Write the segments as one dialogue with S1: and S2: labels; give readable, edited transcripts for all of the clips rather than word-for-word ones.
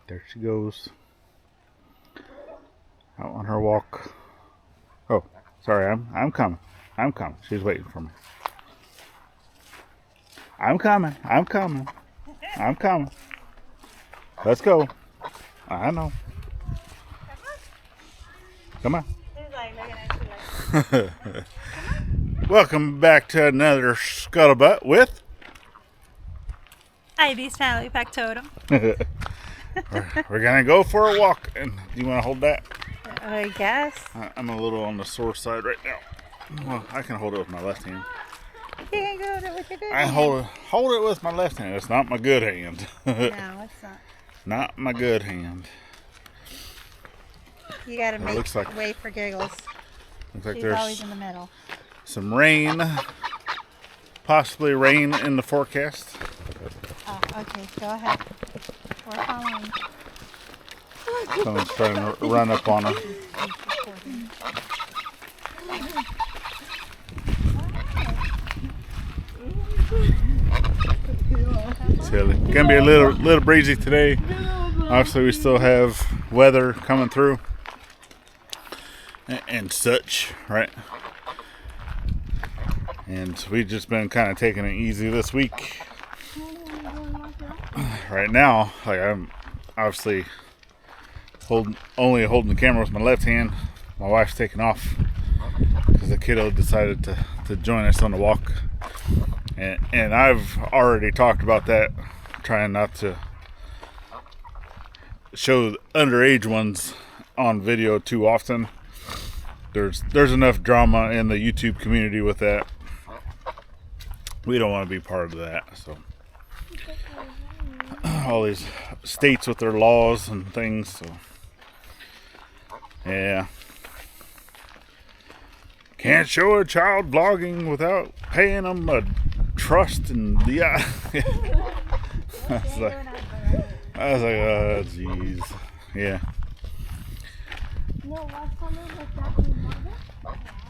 S1: There she goes. Out on her walk. Oh, sorry, I'm coming. I'm coming. She's waiting for me. I'm coming. I'm coming. I'm coming. Let's go. I know. Come on. Welcome back to another Scuttlebutt with
S2: Ivy Smiley Factotum.
S1: we're gonna go for a walk. And do you want to hold that?
S2: I guess.
S1: I'm a little on the sore side right now. Well, I can hold it with my left hand.
S2: You can't go with your good
S1: I
S2: hand.
S1: hold it with my left hand. It's not my good hand.
S2: No, it's not.
S1: Not my good hand.
S2: You gotta make
S1: looks like-
S2: way for Giggles.
S1: Looks like
S2: She's
S1: there's
S2: always in the middle.
S1: some rain, possibly rain in the forecast.
S2: Oh, okay, go ahead. We're following.
S1: Someone's trying to run up on her. Silly. Gonna be a little breezy today. Obviously, we still have weather coming through and such, right? And we've just been kind of taking it easy this week. Right now, like I'm obviously only holding the camera with my left hand. My wife's taking off because the kiddo decided to join us on the walk. And I've already talked about that, trying not to show underage ones on video too often. There's enough drama in the YouTube community with that. We don't want to be part of that. So all these states with their laws and things. So yeah, can't show a child vlogging without paying them a trust and yeah. I was like, oh jeez, yeah.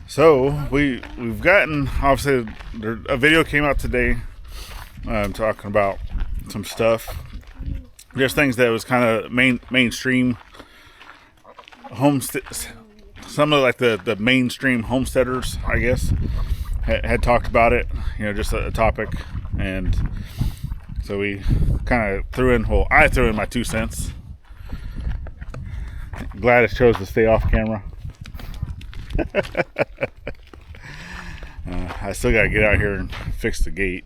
S1: So we've gotten, obviously a video came out today talking about some stuff, just things that was kind of mainstream homestead. Some of like the mainstream homesteaders, I guess, had talked about it, just a topic. And so we kind of I threw in my 2 cents. Gladys chose to stay off camera. I still got to get out here and fix the gate.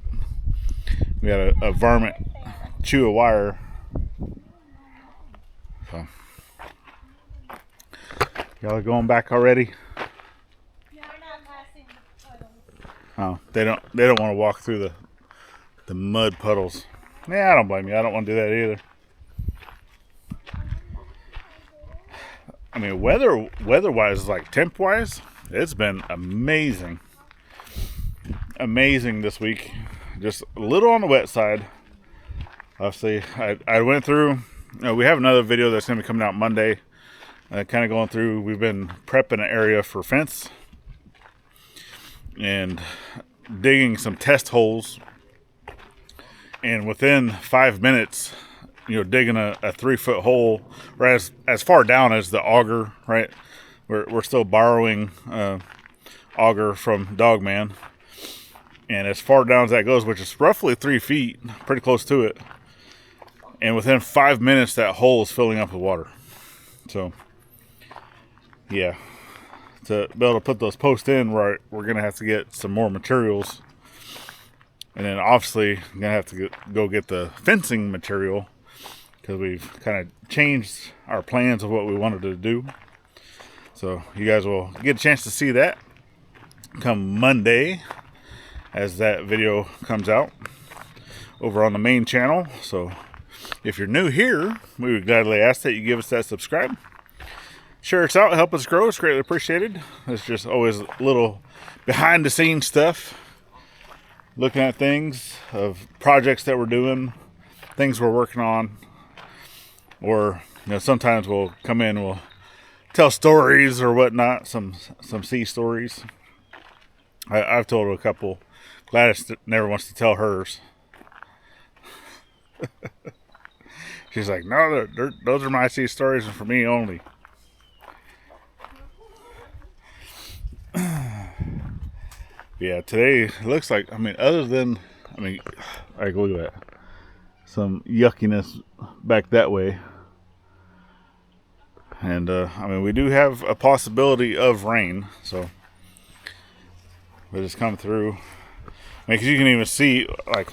S1: We got a varmint chew a wire. So, y'all are going back already? Oh, they don't want to walk through the mud puddles. Yeah, I don't blame you. I don't want to do that either. I mean, weather-wise, like temp-wise, it's been amazing. Amazing this week. Just a little on the wet side. Obviously, I went through. We have another video that's going to be coming out Monday. Kind of going through. We've been prepping an area for fence and digging some test holes. And within 5 minutes, digging a 3-foot hole, right as far down as the auger, right? We're still borrowing auger from Dogman, and as far down as that goes, which is roughly 3 feet, pretty close to it. And within 5 minutes, that hole is filling up with water. So, yeah, to be able to put those posts in, right, we're gonna have to get some more materials, and then obviously I'm gonna have to go get the fencing material, because we've kind of changed our plans of what we wanted to do. So you guys will get a chance to see that come Monday as that video comes out over on the main channel. So if you're new here, we would gladly ask that you give us that subscribe. Share us out, help us grow. It's greatly appreciated. It's just always a little behind the scenes stuff. Looking at things of projects that we're doing, things we're working on. Or, sometimes we'll come in, we'll tell stories or whatnot, some sea stories. I've told a couple. Gladys never wants to tell hers. She's like, no, those are my sea stories and for me only. Yeah, today looks like, other than, like, look at that. Some yuckiness back that way. And, we do have a possibility of rain, so. But it's come through. Because you can even see, like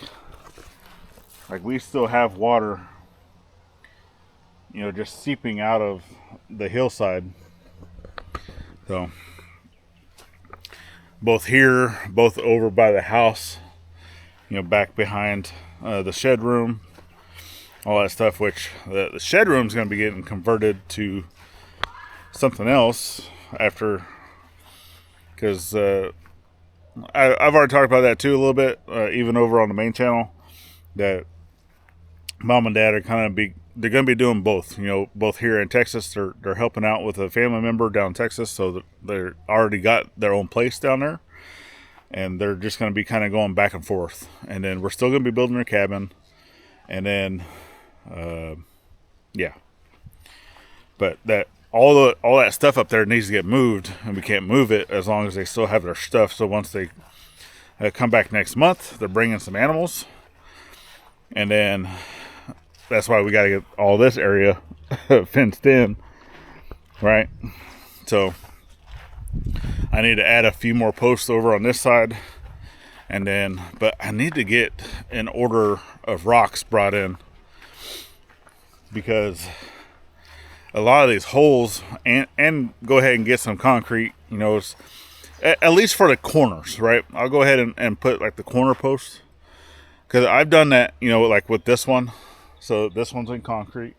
S1: we still have water, just seeping out of the hillside. So, both here, both over by the house, back behind the shed room, all that stuff, which the shed room is going to be getting converted to something else after, because I've already talked about that too a little bit, even over on the main channel, that mom and dad are they're going to be doing both, both here in Texas. They're helping out with a family member down in Texas, so that they're already got their own place down there, and they're just going to be kind of going back and forth. And then we're still going to be building their cabin, and then, yeah. But that all that stuff up there needs to get moved, and we can't move it as long as they still have their stuff. So once they come back next month, they're bringing some animals, and then that's why we got to get all this area fenced in, right? So I need to add a few more posts over on this side, and then, but I need to get an order of rocks brought in, because a lot of these holes, and go ahead and get some concrete, at least for the corners, right? I'll go ahead and put like the corner posts, because I've done that, like with this one. So this one's in concrete,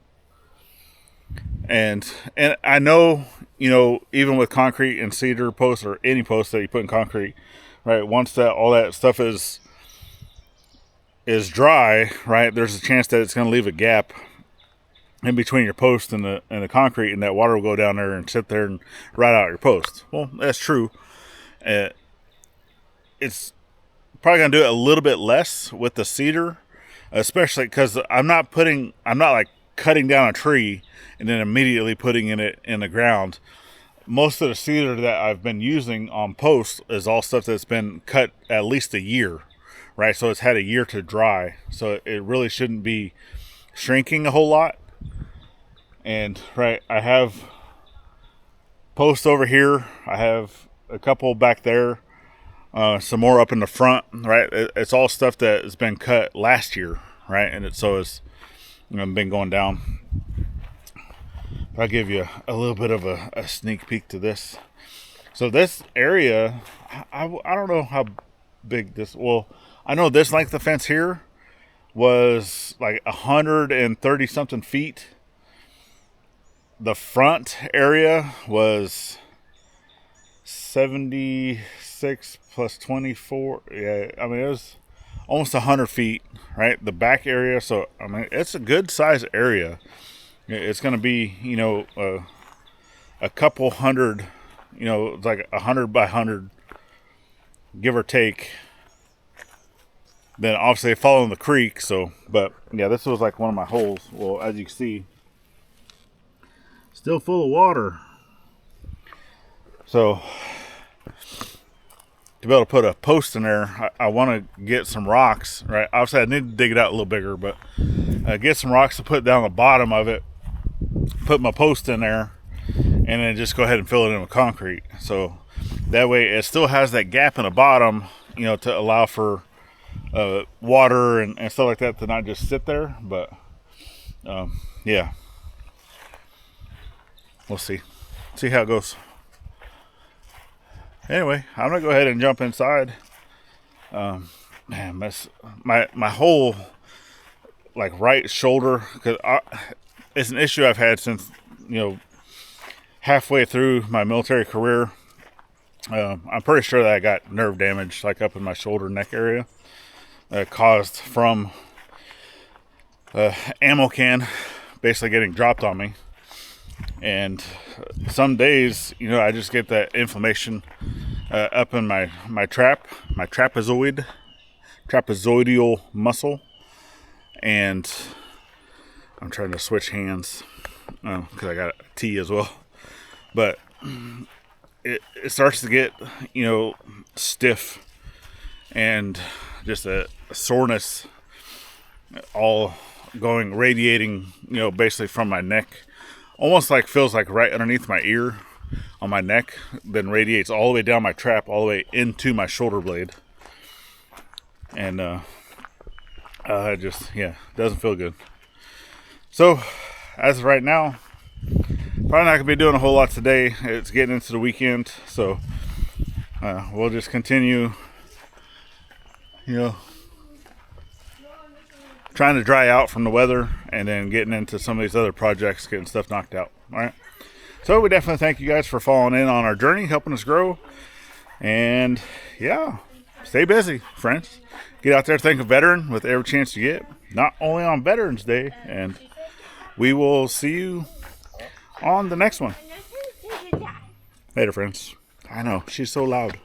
S1: and I know, even with concrete and cedar posts or any post that you put in concrete, right? Once all that stuff is dry, right? There's a chance that it's going to leave a gap in between your post and the concrete, and that water will go down there and sit there and rot out your post. Well, that's true. It's probably going to do it a little bit less with the cedar, especially because I'm not like cutting down a tree and then immediately putting it in the ground. Most of the cedar that I've been using on posts is all stuff that's been cut at least a year, right? So it's had a year to dry. So it really shouldn't be shrinking a whole lot. And right, I have posts over here. I have a couple back there. Some more up in the front, right? It's all stuff that has been cut last year, right? And it's been going down. I'll give you a little bit of a sneak peek to this. So this area, I don't know how big this, well, I know this length of fence here was like 130 something feet. The front area was 76 plus 24. Yeah, it was almost 100 feet, right? The back area. So, it's a good size area. It's going to be, a couple hundred, it's like 100 by 100, give or take. Then obviously following the creek. So, but yeah, this was like one of my holes. Well, as you can see, still full of water. So to be able to put a post in there, I want to get some rocks, right? Obviously I need to dig it out a little bigger, but get some rocks to put down the bottom of it, put my post in there, and then just go ahead and fill it in with concrete. So that way it still has that gap in the bottom, to allow for water and stuff like that to not just sit there. But yeah, we'll see how it goes. Anyway, I'm gonna go ahead and jump inside. Man, my whole like right shoulder, because it's an issue I've had since halfway through my military career. I'm pretty sure that I got nerve damage, like up in my shoulder neck area, caused from ammo can basically getting dropped on me. And some days, I just get that inflammation up in my trapezoidal muscle, and I'm trying to switch hands because I got a T as well. But it starts to get, stiff and just a soreness all radiating, basically from my neck. Almost like feels like right underneath my ear on my neck, then radiates all the way down my trap, all the way into my shoulder blade. And it just, doesn't feel good. So, as of right now, probably not going to be doing a whole lot today. It's getting into the weekend, so we'll just continue, trying to dry out from the weather and then getting into some of these other projects, getting stuff knocked out. All right. So we definitely thank you guys for following in on our journey, helping us grow. And stay busy, friends. Get out there, thank a veteran with every chance you get, not only on Veterans Day. And we will see you on the next one. Later, friends. I know, she's so loud.